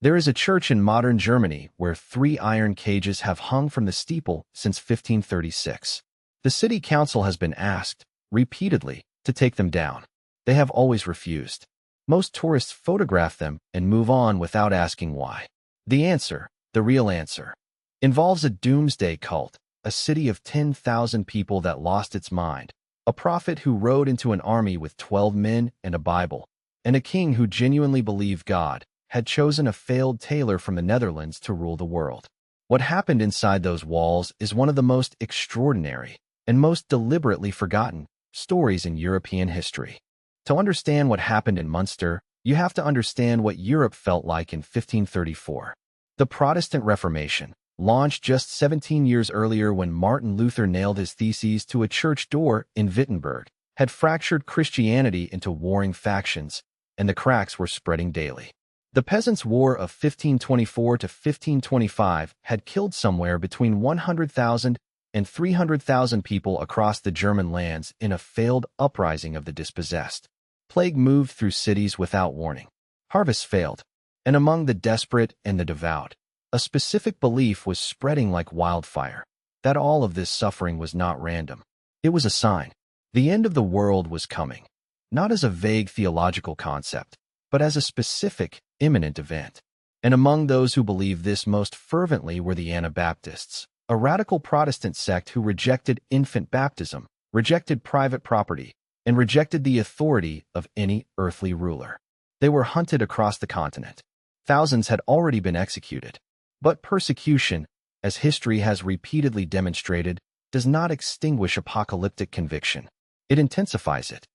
There is a church in modern Germany where 3 iron cages have hung from the steeple since 1536. The city council has been asked, repeatedly, to take them down. They have always refused. Most tourists photograph them and move on without asking why. The answer, the real answer, involves a doomsday cult, a city of 10,000 people that lost its mind, a prophet who rode into an army with 12 men and a Bible, and a king who genuinely believed God had chosen a failed tailor from the Netherlands to rule the world. What happened inside those walls is one of the most extraordinary and most deliberately forgotten stories in European history. To understand what happened in Munster, you have to understand what Europe felt like in 1534. The Protestant Reformation, launched just 17 years earlier when Martin Luther nailed his theses to a church door in Wittenberg, had fractured Christianity into warring factions, and the cracks were spreading daily. The Peasants' War of 1524 to 1525 had killed somewhere between 100,000 and 300,000 people across the German lands in a failed uprising of the dispossessed. Plague moved through cities without warning. Harvests failed, and among the desperate and the devout, a specific belief was spreading like wildfire, that all of this suffering was not random. It was a sign. The end of the world was coming, not as a vague theological concept, but as a specific, imminent event. And among those who believed this most fervently were the Anabaptists, a radical Protestant sect who rejected infant baptism, rejected private property, and rejected the authority of any earthly ruler. They were hunted across the continent. Thousands had already been executed. But persecution, as history has repeatedly demonstrated, does not extinguish apocalyptic conviction. It intensifies it.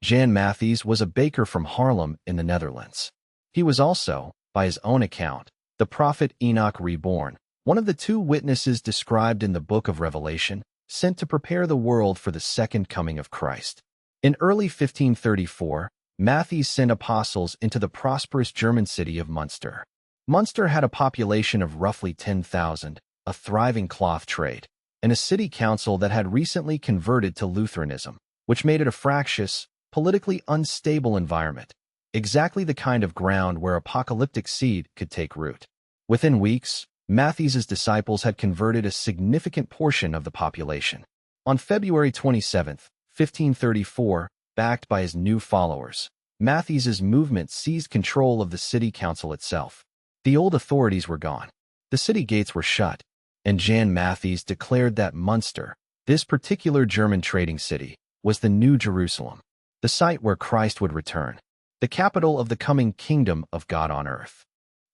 Jan Matthys was a baker from Haarlem in the Netherlands. He was also, by his own account, the prophet Enoch reborn, one of the 2 witnesses described in the book of Revelation, sent to prepare the world for the second coming of Christ. In early 1534, Matthys sent apostles into the prosperous German city of Munster. Munster had a population of roughly 10,000, a thriving cloth trade, and a city council that had recently converted to Lutheranism, which made it a fractious, politically unstable environment, exactly the kind of ground where apocalyptic seed could take root. Within weeks, Matthys' disciples had converted a significant portion of the population. On February 27, 1534, backed by his new followers, Matthys' movement seized control of the city council itself. The old authorities were gone. The city gates were shut, and Jan Matthys declared that Munster, this particular German trading city, was the New Jerusalem, the site where Christ would return, the capital of the coming kingdom of God on earth.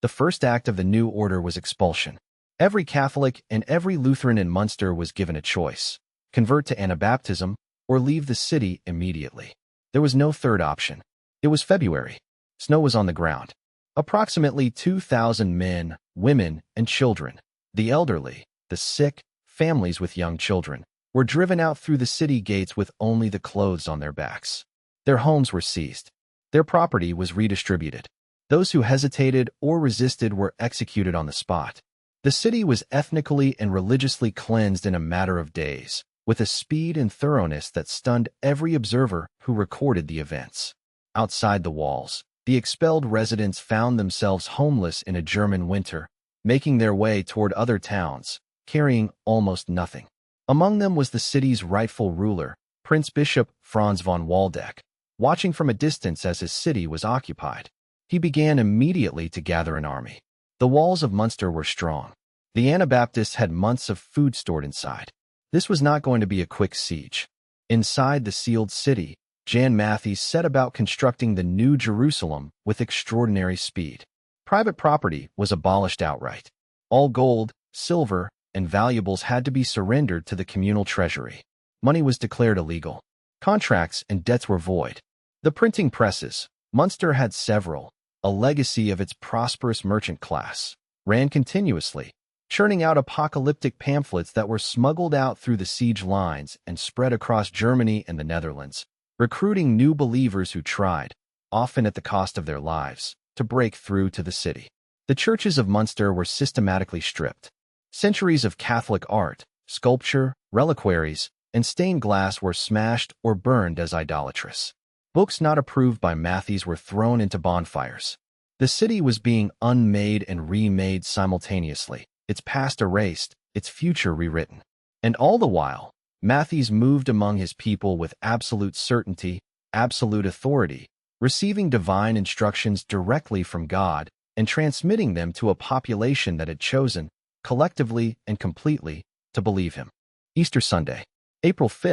The first act of the new order was expulsion. Every Catholic and every Lutheran in Munster was given a choice: convert to Anabaptism or leave the city immediately. There was no third option. It was February. Snow was on the ground. Approximately 2,000 men, women, and children, the elderly, the sick, families with young children, were driven out through the city gates with only the clothes on their backs. Their homes were seized. Their property was redistributed. Those who hesitated or resisted were executed on the spot. The city was ethnically and religiously cleansed in a matter of days, with a speed and thoroughness that stunned every observer who recorded the events. Outside the walls, the expelled residents found themselves homeless in a German winter, making their way toward other towns, carrying almost nothing. Among them was the city's rightful ruler, Prince Bishop Franz von Waldeck, watching from a distance as his city was occupied. He began immediately to gather an army. The walls of Munster were strong. The Anabaptists had months of food stored inside. This was not going to be a quick siege. Inside the sealed city, Jan Matthys set about constructing the New Jerusalem with extraordinary speed. Private property was abolished outright. All gold, silver, and valuables had to be surrendered to the communal treasury. Money was declared illegal. Contracts and debts were void. The printing presses, Munster had several, a legacy of its prosperous merchant class, ran continuously, churning out apocalyptic pamphlets that were smuggled out through the siege lines and spread across Germany and the Netherlands, recruiting new believers who tried, often at the cost of their lives, to break through to the city. The churches of Munster were systematically stripped. Centuries of Catholic art, sculpture, reliquaries, and stained glass were smashed or burned as idolatrous. Books not approved by Matthys were thrown into bonfires. The city was being unmade and remade simultaneously, its past erased, its future rewritten. And all the while, Matthews moved among his people with absolute certainty, absolute authority, receiving divine instructions directly from God and transmitting them to a population that had chosen, collectively and completely, to believe him. Easter Sunday, April 5,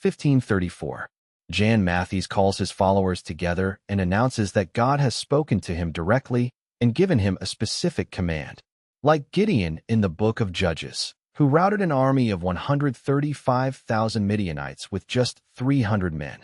1534. Jan Matthews calls his followers together and announces that God has spoken to him directly and given him a specific command. Like Gideon in the book of Judges, who routed an army of 135,000 Midianites with just 300 men,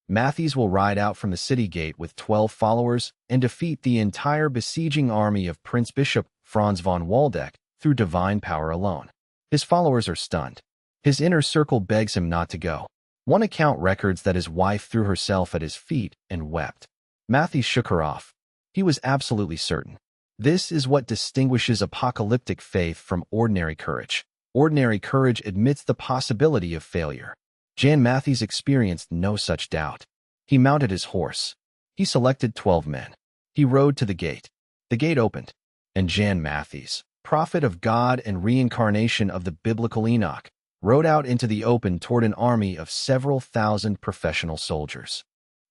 Matthews will ride out from the city gate with 12 followers and defeat the entire besieging army of Prince Bishop Franz von Waldeck through divine power alone. His followers are stunned. His inner circle begs him not to go. One account records that his wife threw herself at his feet and wept. Matthews shook her off. He was absolutely certain. This is what distinguishes apocalyptic faith from ordinary courage. Ordinary courage admits the possibility of failure. Jan Matthews experienced no such doubt. He mounted his horse. He selected 12 men. He rode to the gate. The gate opened, and Jan Matthews, prophet of God and reincarnation of the biblical Enoch, rode out into the open toward an army of several thousand professional soldiers.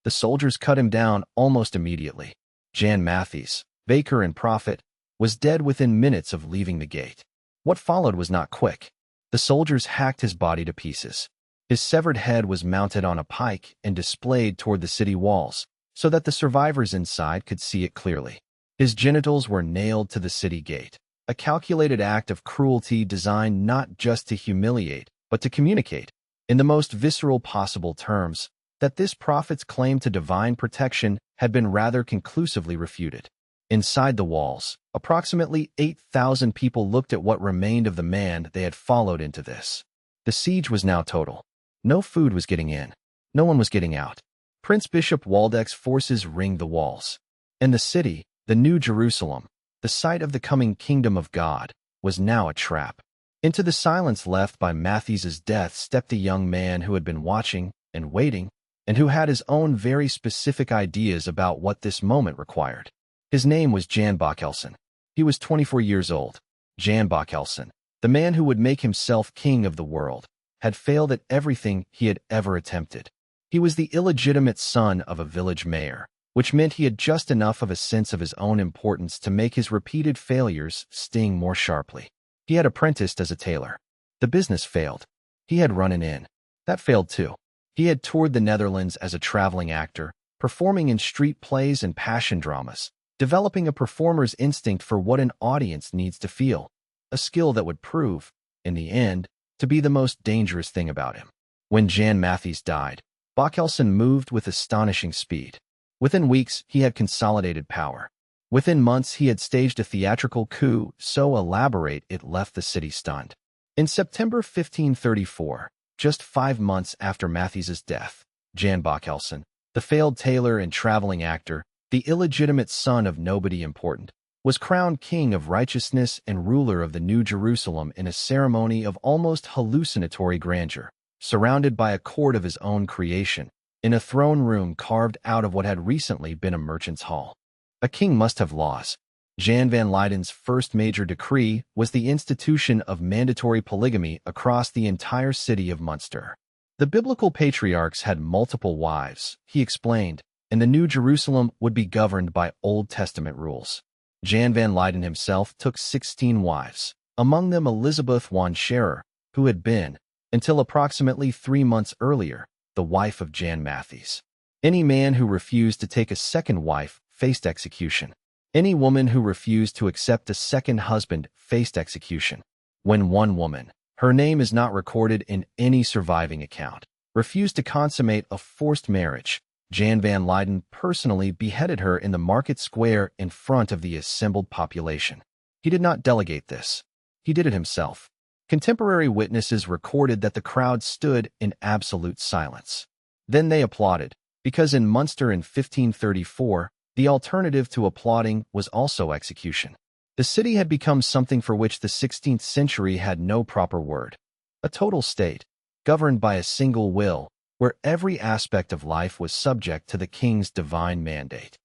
The soldiers cut him down almost immediately. Jan Matthews, baker and prophet, was dead within minutes of leaving the gate. What followed was not quick. The soldiers hacked his body to pieces. His severed head was mounted on a pike and displayed toward the city walls, so that the survivors inside could see it clearly. His genitals were nailed to the city gate, a calculated act of cruelty designed not just to humiliate, but to communicate, in the most visceral possible terms, that this prophet's claim to divine protection had been rather conclusively refuted. Inside the walls, approximately 8,000 people looked at what remained of the man they had followed into this. The siege was now total. No food was getting in. No one was getting out. Prince Bishop Waldeck's forces ringed the walls. And the city, the New Jerusalem, the site of the coming kingdom of God, was now a trap. Into the silence left by Matthews's death stepped a young man who had been watching and waiting, and who had his own very specific ideas about what this moment required. His name was Jan Bokkelsen. He was 24 years old. Jan Bokkelsen, the man who would make himself king of the world, had failed at everything he had ever attempted. He was the illegitimate son of a village mayor, which meant he had just enough of a sense of his own importance to make his repeated failures sting more sharply. He had apprenticed as a tailor. The business failed. He had run an inn. That failed too. He had toured the Netherlands as a traveling actor, performing in street plays and passion dramas, developing a performer's instinct for what an audience needs to feel, a skill that would prove, in the end, to be the most dangerous thing about him. When Jan Matthews died, Bokkelsen moved with astonishing speed. Within weeks, he had consolidated power. Within months, he had staged a theatrical coup so elaborate it left the city stunned. In September 1534, just 5 months after Matthews's death, Jan Bokkelsen, the failed tailor and traveling actor, the illegitimate son of nobody important, was crowned king of righteousness and ruler of the New Jerusalem in a ceremony of almost hallucinatory grandeur, surrounded by a court of his own creation, in a throne room carved out of what had recently been a merchant's hall. A king must have laws. Jan van Leyden's first major decree was the institution of mandatory polygamy across the entire city of Munster. The biblical patriarchs had multiple wives, he explained, and the New Jerusalem would be governed by Old Testament rules. Jan van Leyden himself took 16 wives, among them Elizabeth van Scherer, who had been, until approximately 3 months earlier, the wife of Jan Matthews. Any man who refused to take a second wife faced execution. Any woman who refused to accept a second husband faced execution. When one woman, her name is not recorded in any surviving account, refused to consummate a forced marriage, Jan van Leyden personally beheaded her in the market square in front of the assembled population. He did not delegate this. He did it himself. Contemporary witnesses recorded that the crowd stood in absolute silence. Then they applauded, because in Munster in 1534, the alternative to applauding was also execution. The city had become something for which the 16th century had no proper word. A total state, governed by a single will, where every aspect of life was subject to the king's divine mandate.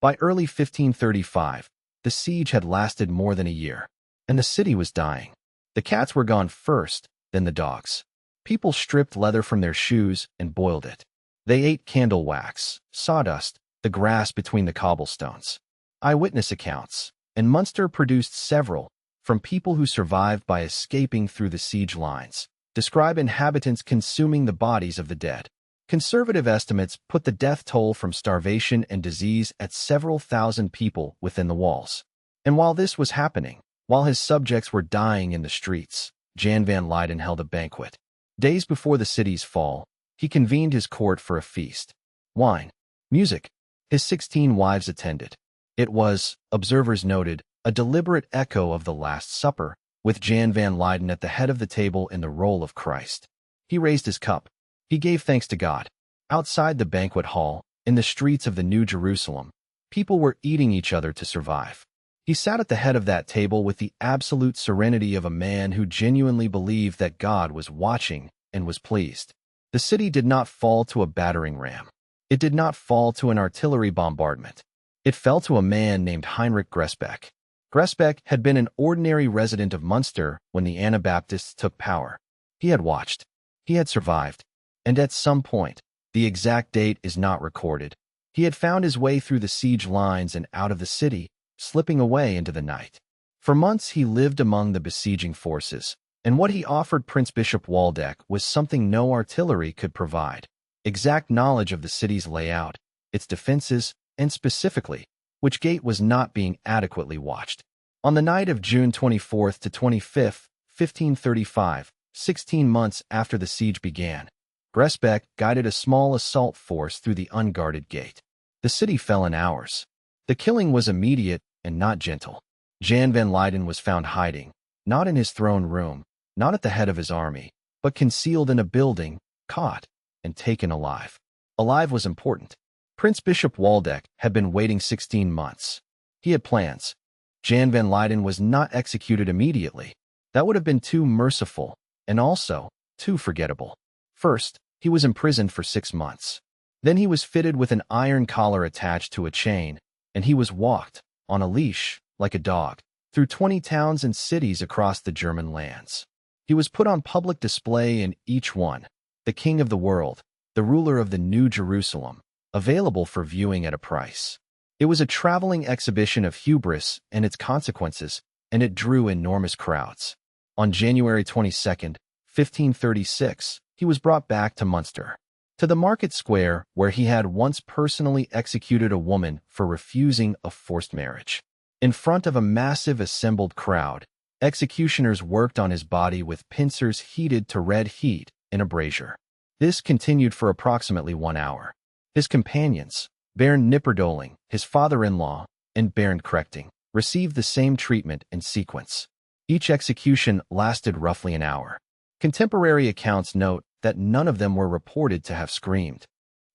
By early 1535, the siege had lasted more than a year, and the city was dying. The cats were gone first, then the dogs. People stripped leather from their shoes and boiled it. They ate candle wax, sawdust, the grass between the cobblestones. Eyewitness accounts, and Munster produced several, from people who survived by escaping through the siege lines, describe inhabitants consuming the bodies of the dead. Conservative estimates put the death toll from starvation and disease at several thousand people within the walls. And while this was happening, while his subjects were dying in the streets, Jan van Leyden held a banquet. Days before the city's fall, he convened his court for a feast. Wine, music. His 16 wives attended. It was, observers noted, a deliberate echo of the Last Supper, with Jan van Leyden at the head of the table in the role of Christ. He raised his cup. He gave thanks to God. Outside the banquet hall, in the streets of the New Jerusalem, people were eating each other to survive. He sat at the head of that table with the absolute serenity of a man who genuinely believed that God was watching and was pleased. The city did not fall to a battering ram. It did not fall to an artillery bombardment. It fell to a man named Heinrich Gresbeck. Gresbeck had been an ordinary resident of Munster when the Anabaptists took power. He had watched. He had survived. And at some point, the exact date is not recorded, he had found his way through the siege lines and out of the city, slipping away into the night. For months he lived among the besieging forces, and what he offered Prince Bishop Waldeck was something no artillery could provide: exact knowledge of the city's layout, its defenses, and specifically, which gate was not being adequately watched. On the night of June 24th to 25th, 1535, 16 months after the siege began, Gresbeck guided a small assault force through the unguarded gate. The city fell in hours. The killing was immediate and not gentle. Jan van Leyden was found hiding, not in his throne room, not at the head of his army, but concealed in a building, caught, and taken alive. Alive was important. Prince Bishop Waldeck had been waiting 16 months. He had plans. Jan van Leyden was not executed immediately. That would have been too merciful, and also too forgettable. First, he was imprisoned for 6 months. Then he was fitted with an iron collar attached to a chain, and he was walked, on a leash, like a dog, through 20 towns and cities across the German lands. He was put on public display in each one, the King of the World, the ruler of the New Jerusalem, available for viewing at a price. It was a traveling exhibition of hubris and its consequences, and it drew enormous crowds. On January 22nd, 1536, he was brought back to Munster, to the market square where he had once personally executed a woman for refusing a forced marriage. In front of a massive assembled crowd, executioners worked on his body with pincers heated to red heat in a brazier. This continued for approximately 1 hour. His companions, Baron Knipperdoling, his father-in-law, and Baron Krechting, received the same treatment in sequence. Each execution lasted roughly an hour. Contemporary accounts note that none of them were reported to have screamed.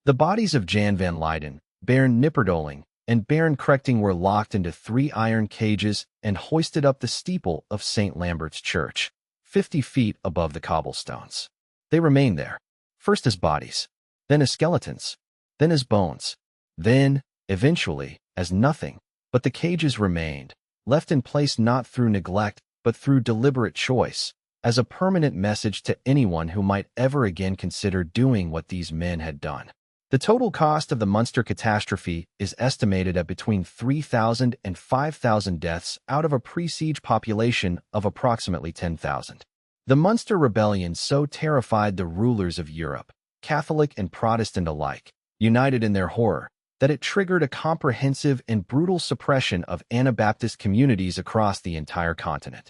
The bodies of Jan van Leyden, Baron Knipperdoling, and Baron Krechting were locked into 3 iron cages and hoisted up the steeple of St. Lambert's Church, 50 feet above the cobblestones. They remained there, first as bodies, then as skeletons, then as bones, then, eventually, as nothing. But the cages remained, left in place not through neglect but through deliberate choice, as a permanent message to anyone who might ever again consider doing what these men had done. The total cost of the Munster catastrophe is estimated at between 3,000 and 5,000 deaths out of a pre-siege population of approximately 10,000. The Munster Rebellion so terrified the rulers of Europe, Catholic and Protestant alike, united in their horror, that it triggered a comprehensive and brutal suppression of Anabaptist communities across the entire continent.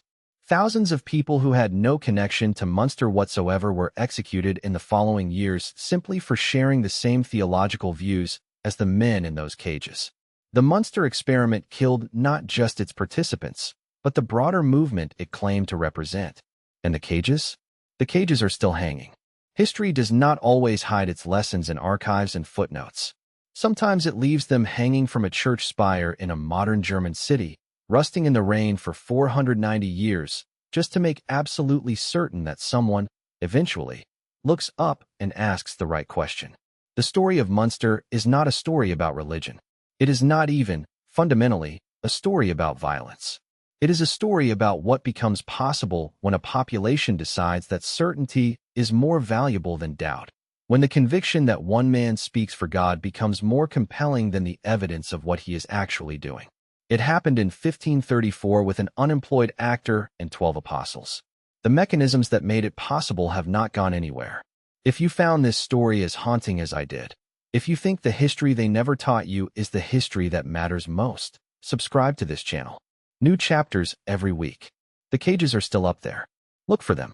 Thousands of people who had no connection to Munster whatsoever were executed in the following years simply for sharing the same theological views as the men in those cages. The Munster experiment killed not just its participants, but the broader movement it claimed to represent. And the cages? The cages are still hanging. History does not always hide its lessons in archives and footnotes. Sometimes it leaves them hanging from a church spire in a modern German city, rusting in the rain for 490 years, just to make absolutely certain that someone, eventually, looks up and asks the right question. The story of Munster is not a story about religion. It is not even, fundamentally, a story about violence. It is a story about what becomes possible when a population decides that certainty is more valuable than doubt. When the conviction that one man speaks for God becomes more compelling than the evidence of what he is actually doing. It happened in 1534 with an unemployed actor and 12 apostles. The mechanisms that made it possible have not gone anywhere. If you found this story as haunting as I did, if you think the history they never taught you is the history that matters most, subscribe to this channel. New chapters every week. The cages are still up there. Look for them.